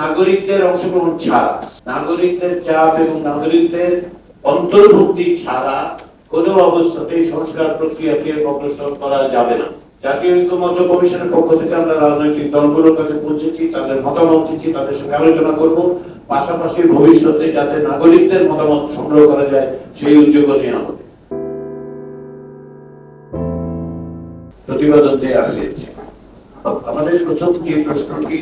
নাগরিকদের অংশগ্রহণ ছাড়া, নাগরিকদের চাপ এবং নাগরিকদের অন্তর্ভুক্তি ছাড়া কোনো অবস্থাতেই সংস্কার প্রক্রিয়াকে অগ্রসর করা যাবে না। জাতীয় ঐক্যমত্য কমিশনের পক্ষ থেকে আমরা রাজনৈতিক দলগুলোর কাছে পৌঁছেছি, তাদের মতামত দিচ্ছি, তাদের সঙ্গে আলোচনা করব, পাশাপাশি ভবিষ্যতে যাতে নাগরিকদের মতামত সংগ্রহ করা যায় সেই উদ্যোগও নেওয়া হবে। প্রতিবেদন দেওয়া হয়েছে। আমাদের প্রথম যে প্রশ্নটি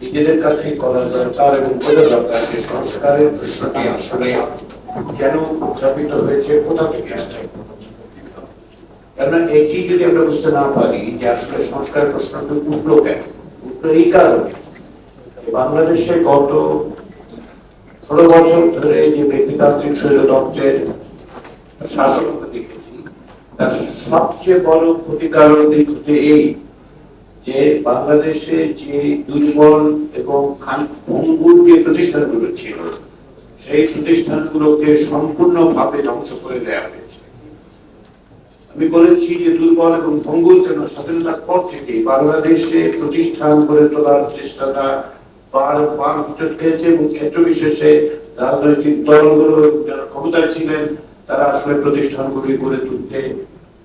নিজেদের কাছে করা দরকার এবং বোঝা দরকার যে সংস্কারের প্রশ্নটি আসলে কেন উত্থাপিত হয়েছে, কোথা থেকে আসছে। কারণ এটি যদি আমরা বুঝতে না পারি যে আসলে সংস্কার প্রশ্নটি উঠলো কেন, উঠলো এই কারণে বাংলাদেশে গত 16 বছর ধরে যে ব্যক্তিতান্ত্রিক স্বৈরতন্ত্রের শাসন দেখেছি, তার সবচেয়ে বড় ক্ষতিকারক দিক হচ্ছে এই যে বাংলাদেশে যে দুর্বল এবং ভঙ্গুর যে প্রতিষ্ঠানগুলো ছিল সেই প্রতিষ্ঠানগুলোকে সম্পূর্ণভাবে ধ্বংস করে দেওয়া হয়েছে। আমি বলেছি যে দুর্বল এবং ভঙ্গুর কেন, স্বাধীনতার পর থেকে বাংলাদেশে প্রতিষ্ঠান গড়ে তোলার চেষ্টাটা বারবার হোঁচট খেয়েছে এবং ক্ষেত্র বিশেষে রাজনৈতিক দলগুলো যারা ক্ষমতায় ছিলেন তারা আসলে প্রতিষ্ঠানগুলি গড়ে তুলতে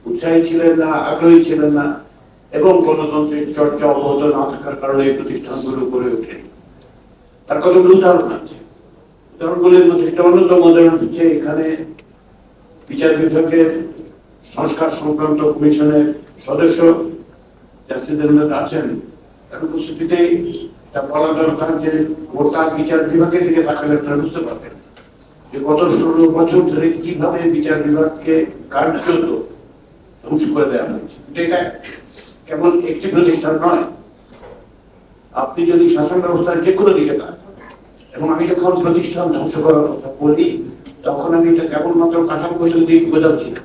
উৎসাহী ছিলেন না, আগ্রহী ছিলেন না এবং গণতন্ত্রের চর্চা অব্যাহত না থাকার কারণে এই প্রতিষ্ঠানগুলো গড়ে ওঠে। তার কতগুলো উদাহরণ আছে। উদাহরণগুলির মধ্যে একটা অন্যতম উদাহরণ হচ্ছে এখানে বিচার বিভাগের সংস্কার সংক্রান্ত কমিশনের সদস্য আছেন, তার উপস্থিতিতে এটা বলা দরকার যে গোটা বিচার বিভাগের দিকে তাকালে আপনারা বুঝতে পারবেন যে গত 16 বছর ধরে কিভাবে বিচার বিভাগকে কার্যত ধ্বংস করে দেওয়া হয়েছে। এটা কেবল একটি প্রতিষ্ঠান নয়, আপনি যদি শাসন ব্যবস্থার যে কোনো দিকে না, এবং আমি যখন প্রতিষ্ঠান ধ্বংস করার কথা বলি তখন আমি এটা কেবলমাত্র কাঠামোগত দিক বোঝাচ্ছি না,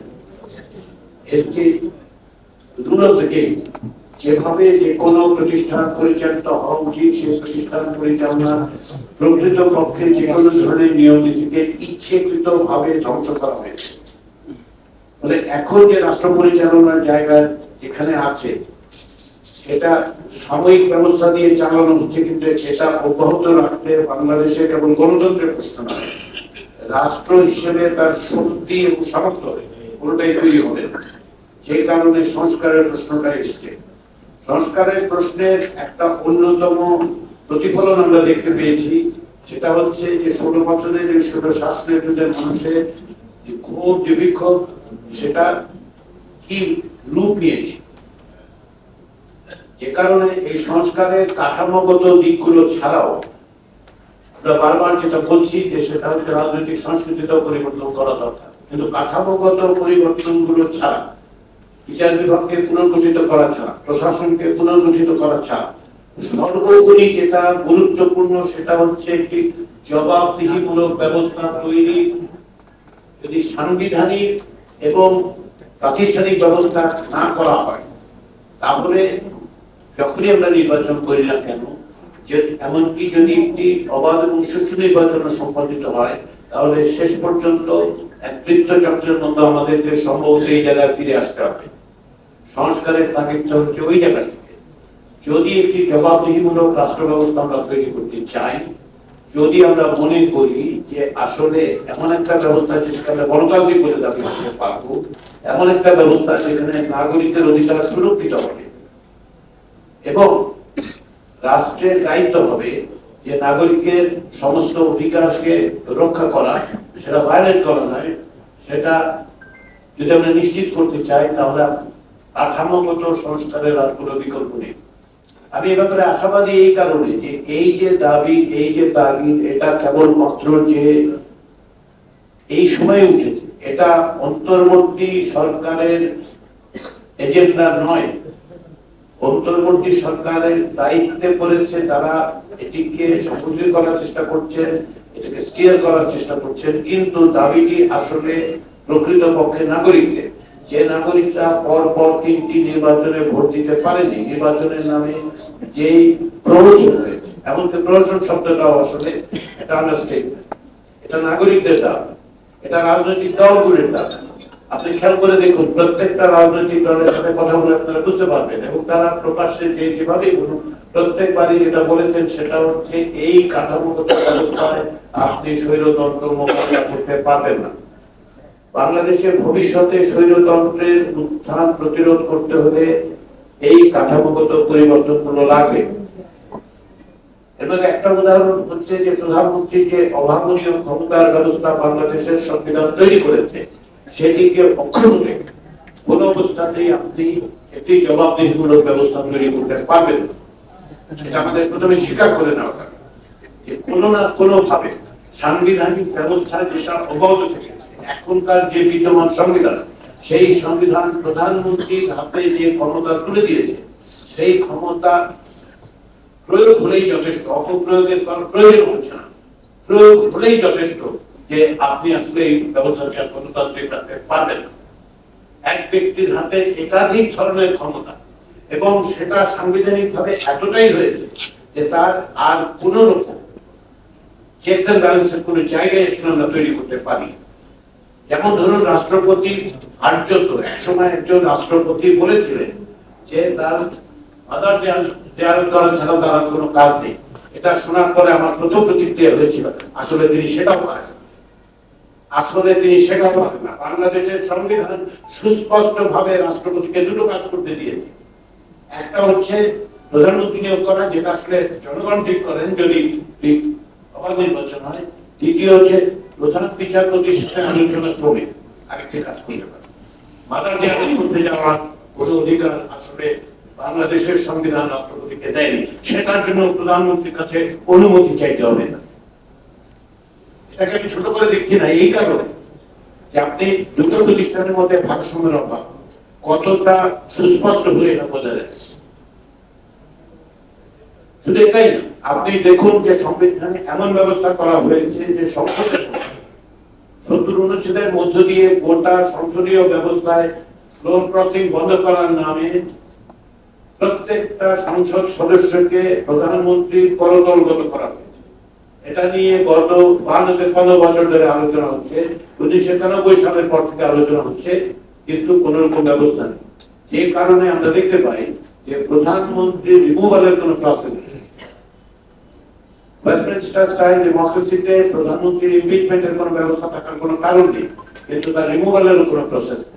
এর যে রুল অফ দ্য গেম, যেভাবে যে কোনো প্রতিষ্ঠান পরিচালিত হওয়া উচিত সেই প্রতিষ্ঠান পরিচালনা প্রকৃত পক্ষে যে কোনো ধরনের নিয়ম নীতিকে ইচ্ছাকৃত ভাবে ধ্বংস করা হয়েছে। মানে এখন যে রাষ্ট্র পরিচালনার জায়গা যেখানে আছে এটা সাময়িক ব্যবস্থা দিয়ে চালানো হচ্ছে, কিন্তু এটা অব্যাহত রাখতে বাংলাদেশে কেবল গণতন্ত্রের প্রশ্ন নয়, রাষ্ট্র হিসেবে তার শক্তি এবং সামর্থ্য কোনটাই তৈরি হবে। সেই কারণে সংস্কারের প্রশ্নটা এসছে। সংস্কারের প্রশ্নের একটা অন্যতম প্রতিফলন আমরা দেখতে পেয়েছি, সেটা হচ্ছে যে 16 বছরের এই শাসনের বিরুদ্ধে মানুষের যে ক্ষোভ, যে বিক্ষোভ, সেটা কি রূপ নিয়েছে। যে কারণে এই সংস্কারের কাঠামোগত দিকগুলো ছাড়াও আমরা বারবার যেটা বলছি যে সেটা হচ্ছে রাজনৈতিক সংস্কৃতিতেও পরিবর্তন করা দরকার, কিন্তু কাঠামোগত পরিবর্তনগুলো ছাড়া, বিচার বিভাগকে পুনর্গঠিত করা ছাড়া, প্রশাসনকে পুনর্গঠিত করা ছাড়া সর্বোপরি যেটা গুরুত্বপূর্ণ সেটা হচ্ছে একটি জবাবদিহিমূলক ব্যবস্থা তৈরি। যদি সাংবিধানিক এবং প্রাতিষ্ঠানিক ব্যবস্থা না করা হয় তাহলে যখনই আমরা নির্বাচন করি না কেন, যে এমনকি যদি একটি অবাধ এবং সুষ্ঠু নির্বাচন সম্পাদিত হয় তাহলে শেষ পর্যন্ত এক বৃত্ত চক্রের মধ্যে আমাদেরকে সম্ভবত এই জায়গায় ফিরে আসতে হবে। সংস্কারের তাগিদটা হচ্ছে ওই জায়গা থেকে। যদি একটি জবাবদিহিমূলক রাষ্ট্র ব্যবস্থা আমরা তৈরি করতে চাই, যদি আমরা মনে করি যে আসলে এমন একটা ব্যবস্থা যেটাকে আমরা গণতান্ত্রিক বলে দাবি করতে পারবো, এমন একটা ব্যবস্থা যেখানে নাগরিকদের অধিকার সুরক্ষিত হবে এবং রাষ্ট্রের দায়িত্ব হবে যে নাগরিকের সমস্ত অধিকারকে রক্ষা করা, সেটা ভায়োলেট করা নয়, সেটা যদি আমরা নিশ্চিত করতে চাই তাহলে কাঠামোগত সংস্কারের আর কোনো বিকল্প নেই। আমি এ ব্যাপারে আশাবাদী এই কারণে যে এই যে দাবি, এই যে তাগিদ, এটা কেবলমাত্র যে এই সময়ে উঠেছে, এটা অন্তর্বর্তী সরকারের এজেন্ডা নয়। অন্তর্বর্তী সরকারের দায়িত্বে পড়েছে, তারা এটিকে সংযোজন করার চেষ্টা করছেন, এটাকে স্টিয়ার করার চেষ্টা করছেন, কিন্তু দাবিটি আসলে প্রকৃতপক্ষে নাগরিকদের। যে নাগরিকরা পর পর 3টি নির্বাচনে ভোট দিতে পারেনি, নির্বাচনের নামে যেই প্রহসন হয়েছে, এমনকি প্রহসন শব্দটাও আসলে এটা আন্ডারস্টেটমেন্ট, এটা নাগরিকদের দাবি, এটা রাজনৈতিক দলগুলির দাবি। আপনি খেয়াল করে দেখুন, প্রত্যেকটা রাজনৈতিক দলের সাথে কথা বলে আপনারা বুঝতে পারবেন এবং তারা প্রকাশ্যে যেভাবেই বলুন প্রত্যেকবারই যেটা বলেছেন সেটা হচ্ছে এই কাঠামোগত ব্যবস্থায় আপনি স্বৈরতন্ত্র মোকাবিলা করতে পারবেন না। বাংলাদেশের ভবিষ্যতে স্বৈরতন্ত্রের উত্থান প্রতিরোধ করতে হলে এই কাঠামোগত পরিবর্তনগুলো লাগবে। এবার একটা উদাহরণ হচ্ছে যে প্রধানমন্ত্রী যে অভাবনীয় ক্ষমতার ব্যবস্থা বাংলাদেশের সংবিধান তৈরি করেছে সেটিকে অক্ষুণ্ণ রেখে কোন অবস্থাতেই আপনি একটি জবাবদিহিমূলক ব্যবস্থা তৈরি করতে পারবেন না। এটা আমাদের প্রথমে স্বীকার করে নেওয়া দরকার যে কোনো না কোনো ভাবে সাংবিধানিক ব্যবস্থা যেসব অব্যাহত থেকে এখনকার যে বিদ্যমান সংবিধান, সেই সংবিধান প্রধানমন্ত্রীর হাতে যে ক্ষমতা তুলে দিয়েছে সেই ক্ষমতা প্রয়োগ হলেই যথেষ্ট, অপপ্রয়োগের কোনো প্রয়োজন হচ্ছে না। প্রয়োগ হলেই যথেষ্ট যে আপনি আসলে এই ব্যবস্থাকে গণতান্ত্রিক রাখতে পারবেন না। এক ব্যক্তির হাতে একাধিক ধরনের ক্ষমতা এবং সেটা সাংবিধানিক ভাবে এতটাই হয়েছে যে তার আর কোন রকম চেকস এন্ড ব্যালেন্সের কোনো জায়গায় এসে আমরা তৈরি করতে পারি। যেমন ধরুন রাষ্ট্রপতি কার্যত একসময় একজন রাষ্ট্রপতি বলেছিলেন যে তার মাদার দেয়াল করা ছাড়া তার কোনো কাজ নেই। এটা শোনার পরে আমার প্রথম প্রতিক্রিয়া হয়েছিল আসলে তিনি সেটাও পারেন না। আসলে তিনি সেটাও পারেন না। বাংলাদেশের সংবিধান সুস্পষ্ট ভাবে রাষ্ট্রপতিকে দুটো কাজ করতে দিয়েছে। একটা হচ্ছে প্রধানমন্ত্রী নিয়োগ করা, যেটা আসলে জনগণ ঠিক করেন যদি আবার নির্বাচন হয়। দ্বিতীয় হচ্ছে প্রধান বিচারপতির সাথে আলোচনা ক্রমে আরেকটি কাজ করতে পারে। মাদার দেয়াল করতে যাওয়ার কোনো অধিকার আসলে বাংলাদেশের সংবিধান রাষ্ট্রপতিকে দেয়নি। সেটার জন্য প্রধানমন্ত্রীর কাছে অনুমতি চাইতে হবে না। এটাকে আমি ছোট করে দেখছি না এই কারণে যে আপনি দুটো প্রতিষ্ঠানের মধ্যে ভারসাম্যের অভাব কতটা সুস্পষ্ট হয়ে এটা বোঝা যায়। শুধু এটাই না, আপনি দেখুন যে সংবিধানে এমন ব্যবস্থা করা হয়েছে যে সংসদের ৭০ অনুচ্ছেদের মধ্য দিয়ে গোটা সংসদীয় ব্যবস্থায় ফ্লোর ক্রসিং বন্ধ করার নামে প্রত্যেকটা সংসদ সদস্যকে প্রধানমন্ত্রীর করদলগত করা হয়েছে। এটা নিয়ে গত ৫ বছর ধরে আলোচনা হচ্ছে, ১৯৯১ সালের পর থেকে আলোচনা হচ্ছে, কিন্তু কোন রকম ব্যবস্থা নেই। যে কারণে আমরা দেখতে পাই যে প্রধানমন্ত্রী রিমুভালের কোনো প্রসেস নেই। ওয়েস্টমিনস্টার স্টাইল ডেমোক্রেসিতে প্রধানমন্ত্রীর ইমপিচমেন্টের কোনো ব্যবস্থা থাকার কোনো কারণ নেই, কিন্তু তার রিমুভালের কোনো প্রসেস নেই।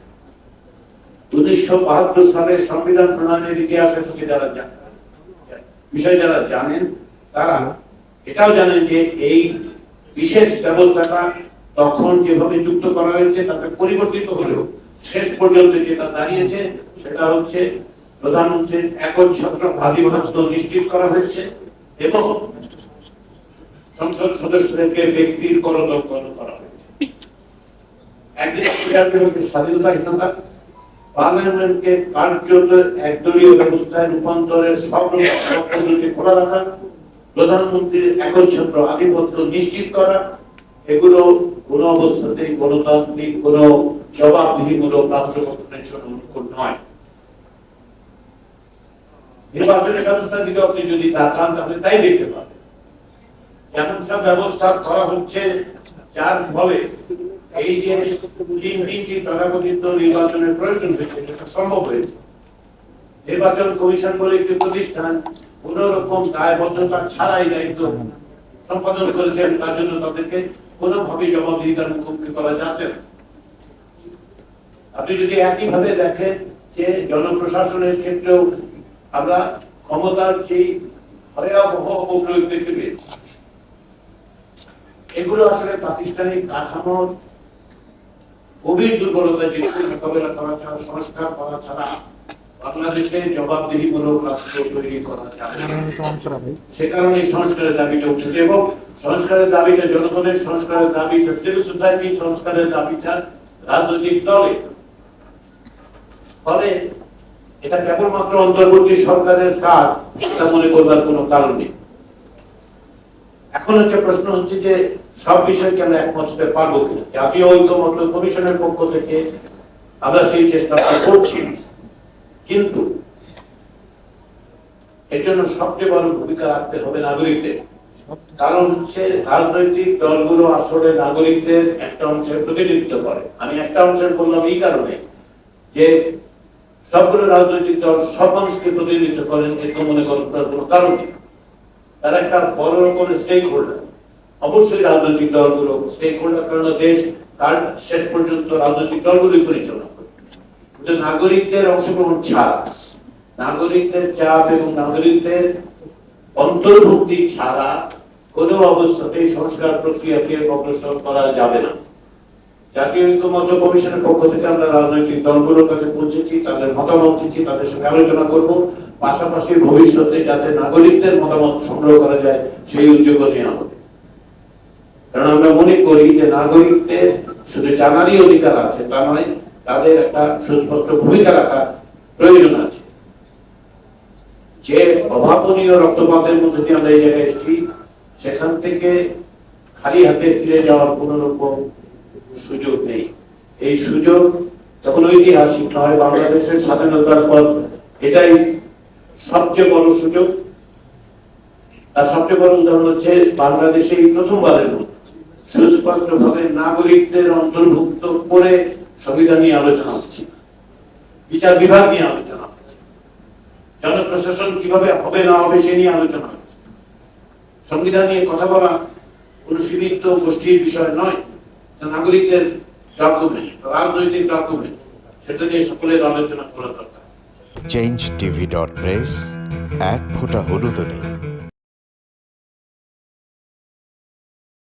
১৯৭২ সালের সংবিধান প্রণয়নের ইতিহাসের সঙ্গে যারা বিষয় যারা জানেন তারা এটাও জানেন যে এই বিশেষ ব্যবস্থাটা তখন যেভাবে যুক্ত করা হয়েছে তাতে পরিবর্তিত হলেও শেষ পর্যন্ত যেটা দাঁড়িয়েছে সেটা হচ্ছে প্রধানমন্ত্রীর একচ্ছত্র আধিপত্য নিশ্চিত করা হয়েছে এবং সংসদ সদস্যদেরকে ব্যক্তির করদল করা হয়েছে। একদিকে স্বাধীনতা পার্লামেন্টকে কার্যত একদলীয় ব্যবস্থায় রূপান্তরের সব পদ্ধতি খোলা রাখা, প্রধানমন্ত্রীর একচ্ছত্র আধিপত্য নিশ্চিত করা, এগুলো কোন অবস্থাতেই গণতান্ত্রিক কোন জবাবদিহিমূলক রাষ্ট্র গঠনের জন্য অনুকূল নয়। নির্বাচনের ব্যবস্থা দিকে আপনি যদি তাকান তাহলে তাই দেখতে পাবেন এমন সব ব্যবস্থা করা হচ্ছে যার ফলে এই যে ৩টি তথাকথিত নির্বাচনের প্রয়োজন হয়েছে সেটা সম্ভব হয়েছে। নির্বাচন কমিশন বলে একটি প্রতিষ্ঠান কোন রকম দায়বদ্ধতা ছাড়াই দায়িত্ব সম্পাদন করেছেন, তার জন্য তাদেরকে কোনোভাবেই জবাবদিহিতার মুখোমুখি করা যাচ্ছে না। আপনি যদি একইভাবে দেখেন যে জনপ্রশাসনের ক্ষেত্রেও আমরা ক্ষমতার যে ভয়াবহ অপপ্রয়োগ দেখতে পেয়েছি, এগুলো আসলে প্রাতিষ্ঠানিক কাঠামোর গভীর দুর্বলতা যেগুলো মোকাবেলা করা ছাড়া, সংস্কার করা ছাড়া বাংলাদেশে জবাবদিহিমূলক রাষ্ট্র তৈরি করা যাবে না। সে কারণে সংস্কারের দাবিটা উঠেছে এবং সংস্কারের দাবিটা জনগণের, সংস্কারের দাবিটা সিভিল সোসাইটি, সংস্কারের দাবিটা রাজনৈতিক দলের। ফলে এটা কেবলমাত্র অন্তর্বর্তী সরকারের কাজ এটা মনে করবার কোনো কারণ নেই। এখন হচ্ছে প্রশ্ন হচ্ছে যে সব বিষয়কে আমরা একমত হতে পারবো কিনা। জাতীয় ঐক্যমত্য কমিশনের পক্ষ থেকে আমরা সেই চেষ্টাটা করছি, কিন্তু এর জন্য সবচেয়ে বড় ভূমিকা রাখতে হবে নাগরিকদের। কারণ হচ্ছে রাজনৈতিক দলগুলো আসলে নাগরিকদের একটা অংশের প্রতিনিধিত্ব করে। আমি একটা অংশের বললাম এই কারণে যে সবগুলো রাজনৈতিক দল সব মানুষকে প্রতিনিধিত্ব করেন, এরকম মনে করার কোনো কারণ নেই। তারা একটা বড় রকমের স্টেক হোল্ডার। অবশ্যই রাজনৈতিক দলগুলো স্টেক হোল্ডার, কারণ দেশ তার শেষ পর্যন্ত রাজনৈতিক দলগুলোই পরিচালনা করে। কিন্তু নাগরিকদের অংশগ্রহণ ছাড়া, নাগরিকদের চাপ এবং নাগরিকদের অন্তর্ভুক্তি ছাড়া কোনো অবস্থাতেই সংস্কার প্রক্রিয়াকে অগ্রসর করা যাবে না। জাতীয় ঐক্যমত্য কমিশনের পক্ষ থেকে আমরা রাজনৈতিক দলগুলোর কাছে পৌঁছেছি, তাদের মতামত দিচ্ছি, তাদের সঙ্গে আলোচনা করব, পাশাপাশি ভবিষ্যতে যাতে নাগরিকদের মতামত সংগ্রহ করা যায় সেই উদ্যোগও নেওয়া হবে। কারণ আমরা মনে করি যে নাগরিকদের শুধু জানারই অধিকার আছে তা নয়, তাদের একটা সুস্পষ্ট ভূমিকা রাখার প্রয়োজন আছে। যে অভাবনীয় রক্তপাতের মধ্যে দিয়ে আমরা এই জায়গায় এসেছি, সেখান থেকে খালি হাতে ফিরে যাওয়ার কোন রকম সুযোগ নেই। এই সুযোগ যখন ঐতিহাসিক নয়, বাংলাদেশের স্বাধীনতার পর এটাই সবচেয়ে বড় সুযোগ। তার সবচেয়ে বড় উদাহরণ হচ্ছে বাংলাদেশে এই প্রথমবারের মতো সুস্পষ্ট ভাবে নাগরিকদের অন্তর্ভুক্ত করে সংবিধান নিয়ে আলোচনা হচ্ছে, বিচার বিভাগ নিয়ে আলোচনা হচ্ছে, জনপ্রশাসন কিভাবে হবে না হবে সে নিয়ে আলোচনা হচ্ছে। সংবিধান নিয়ে কথা বলা কোন সীমিত গোষ্ঠীর বিষয় নয়, নাগরিকদের ডকুমেন্ট, রাজনৈতিক ডকুমেন্ট, সেটা নিয়ে সকলের আলোচনা করা দরকার। changetv.press, এক ফোঁটা হলুদ নেই।